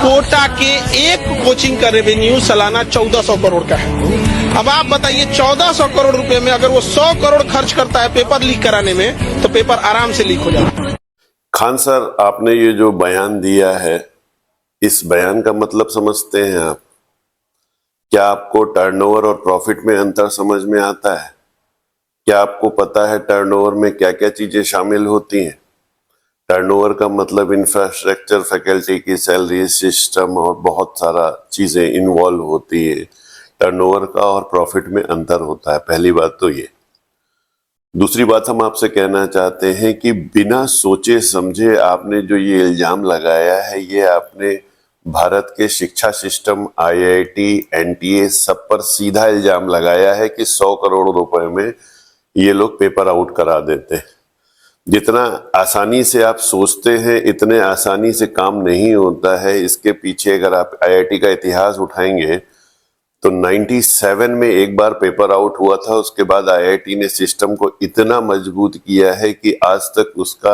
कोटा के एक कोचिंग का रेवेन्यू सालाना 1400 करोड़ का है। अब आप बताइए 1400 करोड़ रुपए में अगर वो 100 करोड़ खर्च करता है पेपर लीक कराने में, तो पेपर आराम से लीक हो जाता है। खान सर, आपने ये जो बयान दिया है, इस बयान का मतलब समझते हैं आप? क्या आपको टर्नओवर और प्रॉफिट में अंतर समझ में आता है? क्या आपको पता है टर्नओवर में क्या क्या चीजें शामिल होती हैं? टर्नओवर का मतलब इंफ्रास्ट्रक्चर, फैकल्टी की सैलरी, सिस्टम और बहुत सारा चीजें इन्वॉल्व होती है। टर्नओवर का और प्रॉफिट में अंतर होता है, पहली बात तो ये। दूसरी बात हम आपसे कहना चाहते हैं कि बिना सोचे समझे आपने जो ये इल्जाम लगाया है, ये आपने भारत के शिक्षा सिस्टम, आईआईटी, एनटीए सब पर सीधा इल्जाम लगाया है कि 100 करोड़ रुपए में ये लोग पेपर आउट करा देते हैं। जितना आसानी से आप सोचते हैं इतने आसानी से काम नहीं होता है। इसके पीछे अगर आप आईआईटी का इतिहास उठाएंगे तो 97 में एक बार पेपर आउट हुआ था। उसके बाद आईआईटी ने सिस्टम को इतना मजबूत किया है कि आज तक उसका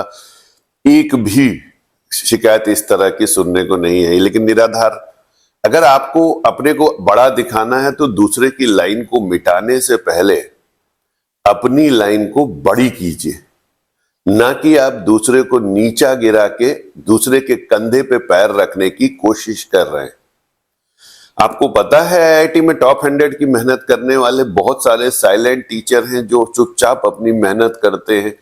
एक भी शिकायत इस तरह की सुनने को नहीं है। लेकिन निराधार, अगर आपको अपने को बड़ा दिखाना है तो दूसरे की लाइन को मिटाने से पहले अपनी लाइन को बड़ी कीजिए, ना कि आप दूसरे को नीचा गिरा के दूसरे के कंधे पे पैर रखने की कोशिश कर रहे हैं। आपको पता है आईआईटी में टॉप 100 की मेहनत करने वाले बहुत सारे साइलेंट टीचर हैं जो चुपचाप अपनी मेहनत करते हैं,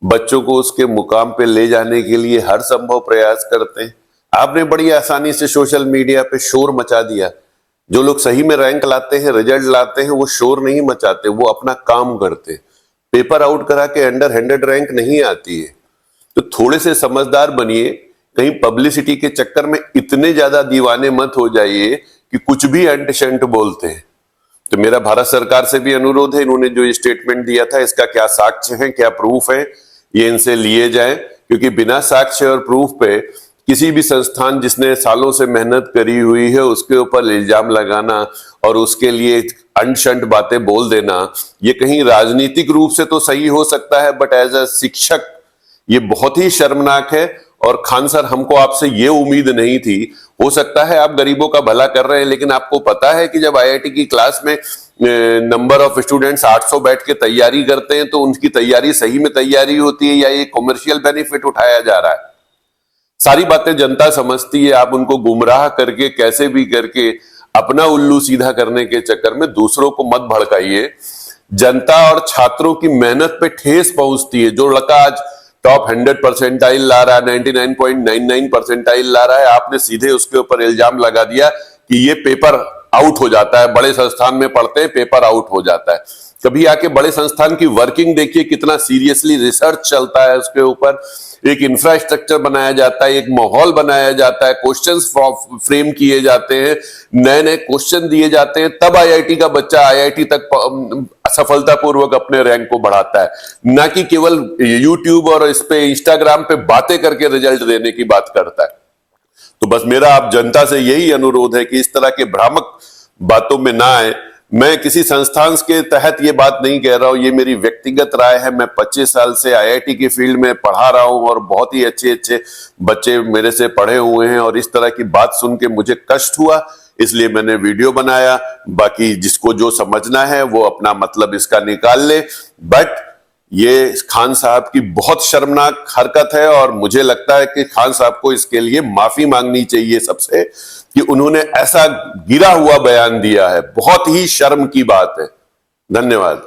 बच्चों को उसके मुकाम पे ले जाने के लिए हर संभव प्रयास करते हैं। आपने बड़ी आसानी से सोशल मीडिया पे शोर मचा दिया। जो लोग सही में रैंक लाते हैं, रिजल्ट लाते हैं, वो शोर नहीं मचाते, वो अपना काम करते। पेपर आउट करा के अंडर 100 रैंक नहीं आती है। तो थोड़े से समझदार बनिए, कहीं पब्लिसिटी के चक्कर में इतने ज्यादा दीवाने मत हो जाइए कि कुछ भी अंट शंट बोलते हैं। तो मेरा भारत सरकार से भी अनुरोध है, इन्होंने जो स्टेटमेंट दिया था इसका क्या साक्ष्य है, क्या प्रूफ है, ये इनसे लिए जाए। क्योंकि बिना साक्ष्य और प्रूफ पे किसी भी संस्थान जिसने सालों से मेहनत करी हुई है उसके ऊपर इल्जाम लगाना और उसके लिए अंट शंट बातें बोल देना, ये कहीं राजनीतिक रूप से तो सही हो सकता है, बट एज अ शिक्षक ये बहुत ही शर्मनाक है। और खान सर, हमको आपसे ये उम्मीद नहीं थी। हो सकता है आप गरीबों का भला कर रहे हैं, लेकिन आपको पता है कि जब आईआईटी की क्लास में नंबर ऑफ स्टूडेंट्स 800 बैठ के तैयारी करते हैं तो उनकी तैयारी सही में तैयारी होती है या ये कॉमर्शियल बेनिफिट उठाया जा रहा है? सारी बातें जनता समझती है। आप उनको गुमराह करके कैसे भी करके अपना उल्लू सीधा करने के चक्कर में दूसरों को मत भड़काइए। जनता और छात्रों की मेहनत पे ठेस पहुंचती है। जो लड़का आज टॉप 100 परसेंटाइल ला रहा है, 99.99 परसेंटाइल ला रहा है, आपने सीधे उसके ऊपर इल्जाम लगा दिया कि ये पेपर आउट हो जाता है, बड़े संस्थान में पढ़ते हैं पेपर आउट हो जाता है। कभी आके बड़े संस्थान की वर्किंग देखिए, कितना सीरियसली रिसर्च चलता है उसके ऊपर, एक इंफ्रास्ट्रक्चर बनाया जाता है, एक माहौल बनाया जाता है, क्वेश्चंस फ्रेम किए जाते हैं, नए नए क्वेश्चन दिए जाते हैं, तब आईआईटी का बच्चा आईआईटी तक सफलतापूर्वक अपने रैंक को बढ़ाता है, ना कि केवल यूट्यूब और इस पे इंस्टाग्राम पे बातें करके रिजल्ट देने की बात करता है। तो बस मेरा आप जनता से यही अनुरोध है कि इस तरह के भ्रामक बातों में ना आए। मैं किसी संस्थान के तहत ये बात नहीं कह रहा हूं, ये मेरी व्यक्तिगत राय है। मैं 25 साल से आईआईटी की फील्ड में पढ़ा रहा हूं और बहुत ही अच्छे अच्छे बच्चे मेरे से पढ़े हुए हैं, और इस तरह की बात सुन के मुझे कष्ट हुआ, इसलिए मैंने वीडियो बनाया। बाकी जिसको जो समझना है वो अपना मतलब इसका निकाल ले, बट ये खान साहब की बहुत शर्मनाक हरकत है और मुझे लगता है कि खान साहब को इसके लिए माफी मांगनी चाहिए सबसे, कि उन्होंने ऐसा गिरा हुआ बयान दिया है। बहुत ही शर्म की बात है। धन्यवाद।